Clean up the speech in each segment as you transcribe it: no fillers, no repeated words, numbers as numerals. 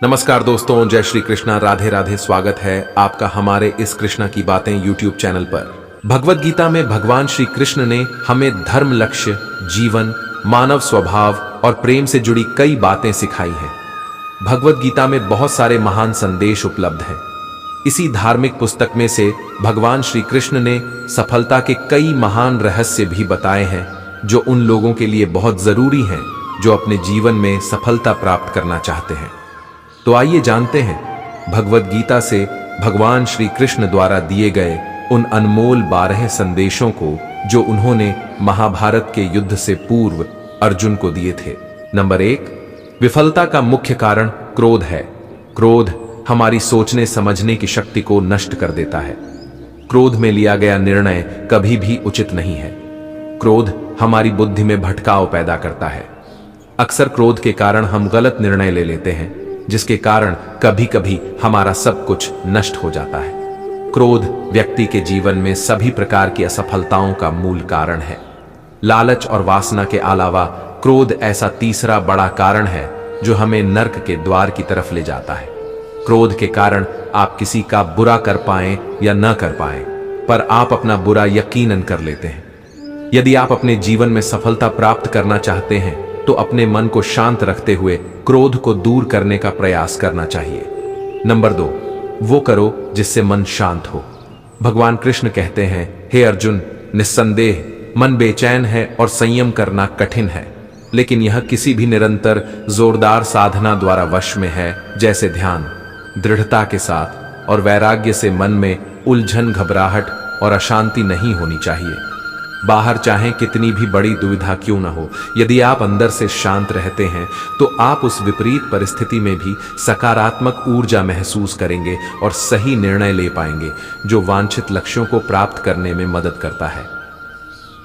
नमस्कार दोस्तों, जय श्री कृष्णा, राधे राधे। स्वागत है आपका हमारे इस कृष्णा की बातें यूट्यूब चैनल पर। भगवत गीता में भगवान श्री कृष्ण ने हमें धर्म, लक्ष्य, जीवन, मानव स्वभाव और प्रेम से जुड़ी कई बातें सिखाई हैं। भगवत गीता में बहुत सारे महान संदेश उपलब्ध हैं। इसी धार्मिक पुस्तक में से भगवान श्री कृष्ण ने सफलता के कई महान रहस्य भी बताए हैं, जो उन लोगों के लिए बहुत जरूरी हैं जो अपने जीवन में सफलता प्राप्त करना चाहते हैं। तो आइए जानते हैं भगवत गीता से भगवान श्री कृष्ण द्वारा दिए गए उन अनमोल 12 संदेशों को जो उन्होंने महाभारत के युद्ध से पूर्व अर्जुन को दिए थे। नंबर 1, विफलता का मुख्य कारण क्रोध है। क्रोध हमारी सोचने समझने की शक्ति को नष्ट कर देता है। क्रोध में लिया गया निर्णय कभी भी उचित नहीं है। क्रोध हमारी बुद्धि में भटकाव पैदा करता है। अक्सर क्रोध के कारण हम गलत निर्णय ले लेते हैं, जिसके कारण कभी कभी हमारा सब कुछ नष्ट हो जाता है। क्रोध व्यक्ति के जीवन में सभी प्रकार की असफलताओं का मूल कारण है। लालच और वासना के अलावा क्रोध ऐसा तीसरा बड़ा कारण है जो हमें नर्क के द्वार की तरफ ले जाता है। क्रोध के कारण आप किसी का बुरा कर पाएं या न कर पाएं, पर आप अपना बुरा यकीनन कर लेते हैं। यदि आप अपने जीवन में सफलता प्राप्त करना चाहते हैं तो अपने मन को शांत रखते हुए क्रोध को दूर करने का प्रयास करना चाहिए। नंबर 2, वो करो जिससे मन शांत हो। भगवान कृष्ण कहते हैं, हे अर्जुन, निस्संदेह मन बेचैन है और संयम करना कठिन है, लेकिन यह किसी भी निरंतर जोरदार साधना द्वारा वश में है, जैसे ध्यान। दृढ़ता के साथ और वैराग्य से मन में उलझन, घबराहट और अशांति नहीं होनी चाहिए। बाहर चाहे कितनी भी बड़ी दुविधा क्यों न हो, यदि आप अंदर से शांत रहते हैं तो आप उस विपरीत परिस्थिति में भी सकारात्मक ऊर्जा महसूस करेंगे और सही निर्णय ले पाएंगे, जो वांछित लक्ष्यों को प्राप्त करने में मदद करता है।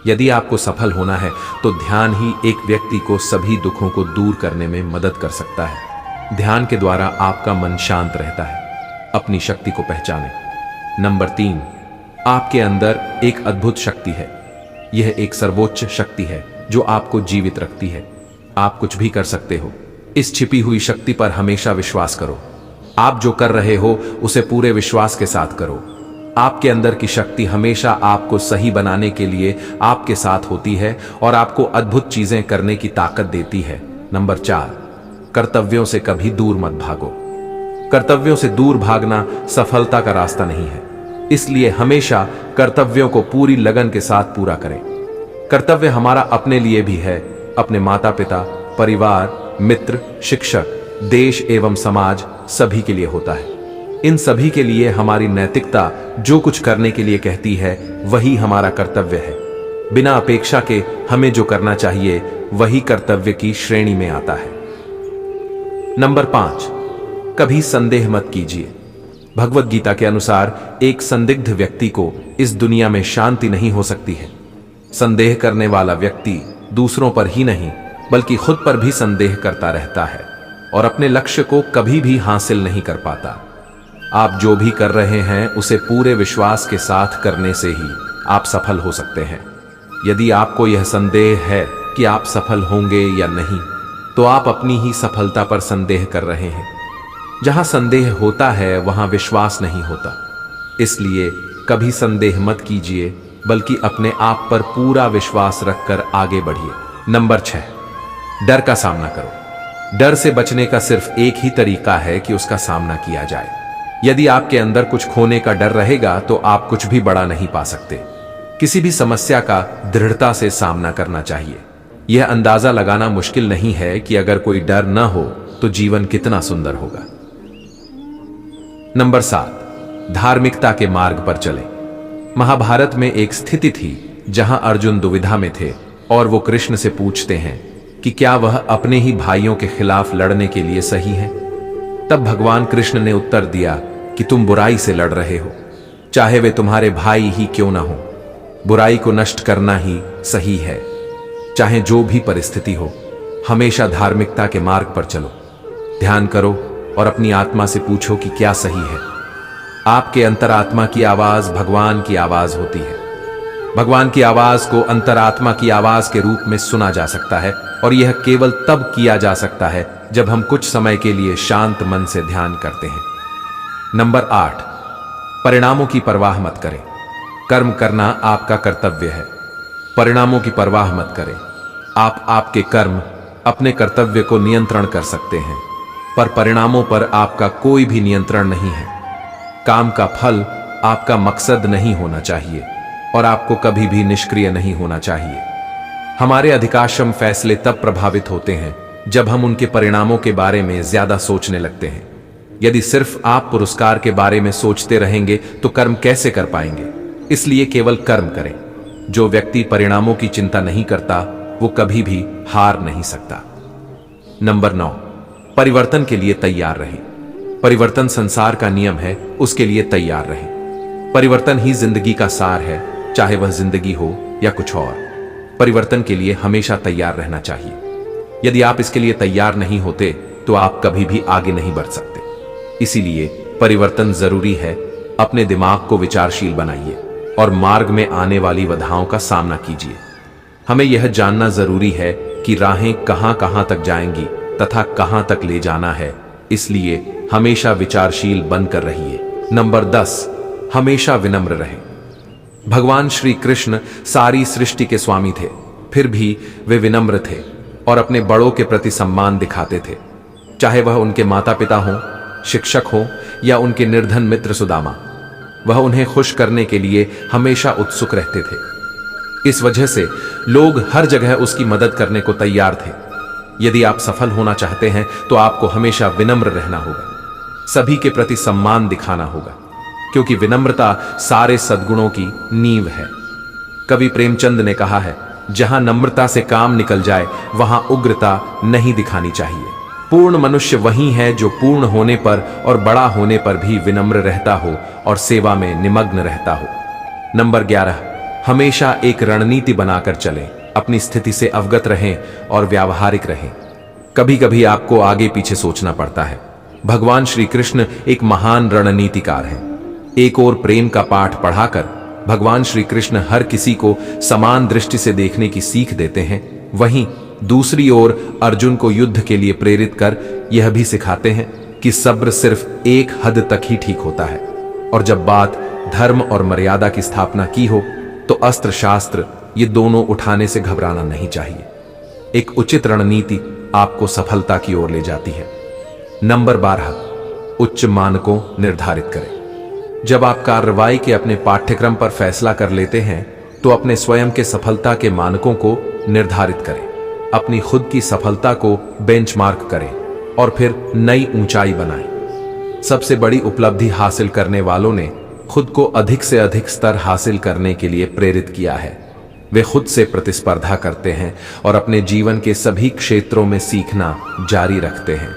यदि आपको सफल होना है तो ध्यान ही एक व्यक्ति को सभी दुखों को दूर करने में मदद कर सकता है। ध्यान के द्वारा आपका मन शांत रहता है। अपनी शक्ति को पहचानें। नंबर 3, आपके अंदर एक अद्भुत शक्ति है। यह एक सर्वोच्च शक्ति है जो आपको जीवित रखती है। आप कुछ भी कर सकते हो। इस छिपी हुई शक्ति पर हमेशा विश्वास करो। आप जो कर रहे हो उसे पूरे विश्वास के साथ करो। आपके अंदर की शक्ति हमेशा आपको सही बनाने के लिए आपके साथ होती है और आपको अद्भुत चीजें करने की ताकत देती है। नंबर 4, कर्तव्यों से कभी दूर मत भागो। कर्तव्यों से दूर भागना सफलता का रास्ता नहीं है, इसलिए हमेशा कर्तव्यों को पूरी लगन के साथ पूरा करें। कर्तव्य हमारा अपने लिए भी है, अपने माता पिता, परिवार, मित्र, शिक्षक, देश एवं समाज सभी के लिए होता है। इन सभी के लिए हमारी नैतिकता जो कुछ करने के लिए कहती है वही हमारा कर्तव्य है। बिना अपेक्षा के हमें जो करना चाहिए वही कर्तव्य की श्रेणी में आता है। नंबर 5, कभी संदेह मत कीजिए। भगवत गीता के अनुसार एक संदिग्ध व्यक्ति को इस दुनिया में शांति नहीं हो सकती है। संदेह करने वाला व्यक्ति दूसरों पर ही नहीं बल्कि खुद पर भी संदेह करता रहता है और अपने लक्ष्य को कभी भी हासिल नहीं कर पाता। आप जो भी कर रहे हैं उसे पूरे विश्वास के साथ करने से ही आप सफल हो सकते हैं। यदि आपको यह संदेह है कि आप सफल होंगे या नहीं, तो आप अपनी ही सफलता पर संदेह कर रहे हैं। जहां संदेह होता है वहां विश्वास नहीं होता। इसलिए कभी संदेह मत कीजिए, बल्कि अपने आप पर पूरा विश्वास रखकर आगे बढ़िए। नंबर 6, डर का सामना करो। डर से बचने का सिर्फ एक ही तरीका है कि उसका सामना किया जाए। यदि आपके अंदर कुछ खोने का डर रहेगा तो आप कुछ भी बड़ा नहीं पा सकते। किसी भी समस्या का दृढ़ता से सामना करना चाहिए। यह अंदाजा लगाना मुश्किल नहीं है कि अगर कोई डर न हो तो जीवन कितना सुंदर होगा। नंबर 7, धार्मिकता के मार्ग पर चलें। महाभारत में एक स्थिति थी जहां अर्जुन दुविधा में थे और वो कृष्ण से पूछते हैं कि क्या वह अपने ही भाइयों के खिलाफ लड़ने के लिए सही है। तब भगवान कृष्ण ने उत्तर दिया कि तुम बुराई से लड़ रहे हो, चाहे वे तुम्हारे भाई ही क्यों ना हो। बुराई को नष्ट करना ही सही है। चाहे जो भी परिस्थिति हो, हमेशा धार्मिकता के मार्ग पर चलो। ध्यान करो और अपनी आत्मा से पूछो कि क्या सही है। आपके अंतरात्मा की आवाज भगवान की आवाज होती है। भगवान की आवाज को अंतरात्मा की आवाज के रूप में सुना जा सकता है और यह केवल तब किया जा सकता है जब हम कुछ समय के लिए शांत मन से ध्यान करते हैं। नंबर 8, परिणामों की परवाह मत करें। कर्म करना आपका कर्तव्य है। परिणामों की परवाह मत करें। आप आपके कर्म, अपने कर्तव्य को नियंत्रण कर सकते हैं, पर परिणामों पर आपका कोई भी नियंत्रण नहीं है। काम का फल आपका मकसद नहीं होना चाहिए और आपको कभी भी निष्क्रिय नहीं होना चाहिए। हमारे अधिकाश्यम फैसले तब प्रभावित होते हैं जब हम उनके परिणामों के बारे में ज्यादा सोचने लगते हैं। यदि सिर्फ आप पुरस्कार के बारे में सोचते रहेंगे तो कर्म कैसे कर पाएंगे? इसलिए केवल कर्म करें। जो व्यक्ति परिणामों की चिंता नहीं करता वो कभी भी हार नहीं सकता। नंबर 9, परिवर्तन के लिए तैयार रहें। परिवर्तन संसार का नियम है, उसके लिए तैयार रहें। परिवर्तन ही जिंदगी का सार है, चाहे वह जिंदगी हो या कुछ और। परिवर्तन के लिए हमेशा तैयार रहना चाहिए। यदि आप इसके लिए तैयार नहीं होते तो आप कभी भी आगे नहीं बढ़ सकते। इसीलिए परिवर्तन जरूरी है। अपने दिमाग को विचारशील बनाइए और मार्ग में आने वाली बाधाओं का सामना कीजिए। हमें यह जानना जरूरी है कि राहें कहां कहां तक जाएंगी तथा कहां तक ले जाना है, इसलिए हमेशा विचारशील बनकर रहिए। नंबर 10, हमेशा विनम्र रहें। भगवान श्री कृष्ण सारी सृष्टि के स्वामी थे, फिर भी वे विनम्र थे और अपने बड़ों के प्रति सम्मान दिखाते थे, चाहे वह उनके माता पिता हों, शिक्षक हों या उनके निर्धन मित्र सुदामा। वह उन्हें खुश करने के लिए हमेशा उत्सुक रहते थे। इस वजह से लोग हर जगह उसकी मदद करने को तैयार थे। यदि आप सफल होना चाहते हैं तो आपको हमेशा विनम्र रहना होगा, सभी के प्रति सम्मान दिखाना होगा, क्योंकि विनम्रता सारे सद्गुणों की नींव है। कवि प्रेमचंद ने कहा है, जहां नम्रता से काम निकल जाए वहां उग्रता नहीं दिखानी चाहिए। पूर्ण मनुष्य वही है जो पूर्ण होने पर और बड़ा होने पर भी विनम्र रहता हो और सेवा में निमग्न रहता हो। नंबर 11, हमेशा एक रणनीति बनाकर चलें। अपनी स्थिति से अवगत रहें और व्यावहारिक रहें। कभी कभी आपको आगे पीछे सोचना पड़ता है। भगवान श्री कृष्ण एक महान रणनीतिकार हैं। एक ओर प्रेम का पाठ पढ़ाकर भगवान श्री कृष्ण हर किसी को समान दृष्टि से देखने की सीख देते हैं, वहीं दूसरी ओर अर्जुन को युद्ध के लिए प्रेरित कर यह भी सिखाते हैं कि सब्र सिर्फ एक हद तक ही ठीक होता है, और जब बात धर्म और मर्यादा की स्थापना की हो तो अस्त्र शास्त्र ये दोनों उठाने से घबराना नहीं चाहिए। एक उचित रणनीति आपको सफलता की ओर ले जाती है। नंबर 12, उच्च मानकों निर्धारित करें। जब आप कार्रवाई के अपने पाठ्यक्रम पर फैसला कर लेते हैं तो अपने स्वयं के सफलता के मानकों को निर्धारित करें। अपनी खुद की सफलता को बेंचमार्क करें और फिर नई ऊंचाई बनाएं। सबसे बड़ी उपलब्धि हासिल करने वालों ने खुद को अधिक से अधिक स्तर हासिल करने के लिए प्रेरित किया है। वे खुद से प्रतिस्पर्धा करते हैं और अपने जीवन के सभी क्षेत्रों में सीखना जारी रखते हैं।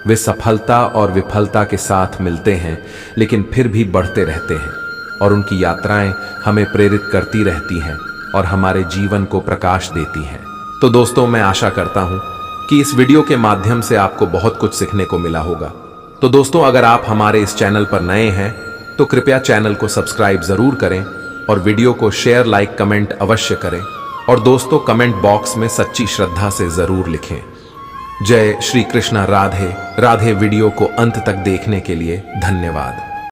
वे सफलता और विफलता के साथ मिलते हैं लेकिन फिर भी बढ़ते रहते हैं, और उनकी यात्राएं हमें प्रेरित करती रहती हैं और हमारे जीवन को प्रकाश देती हैं। तो दोस्तों, मैं आशा करता हूं कि इस वीडियो के माध्यम से आपको बहुत कुछ सीखने को मिला होगा। तो दोस्तों, अगर आप हमारे इस चैनल पर नए हैं तो कृपया चैनल को सब्सक्राइब जरूर करें और वीडियो को शेयर, लाइक, कमेंट अवश्य करें, और दोस्तों कमेंट बॉक्स में सच्ची श्रद्धा से जरूर लिखें। जय श्री कृष्णा। राधे राधे। वीडियो को अंत तक देखने के लिए धन्यवाद।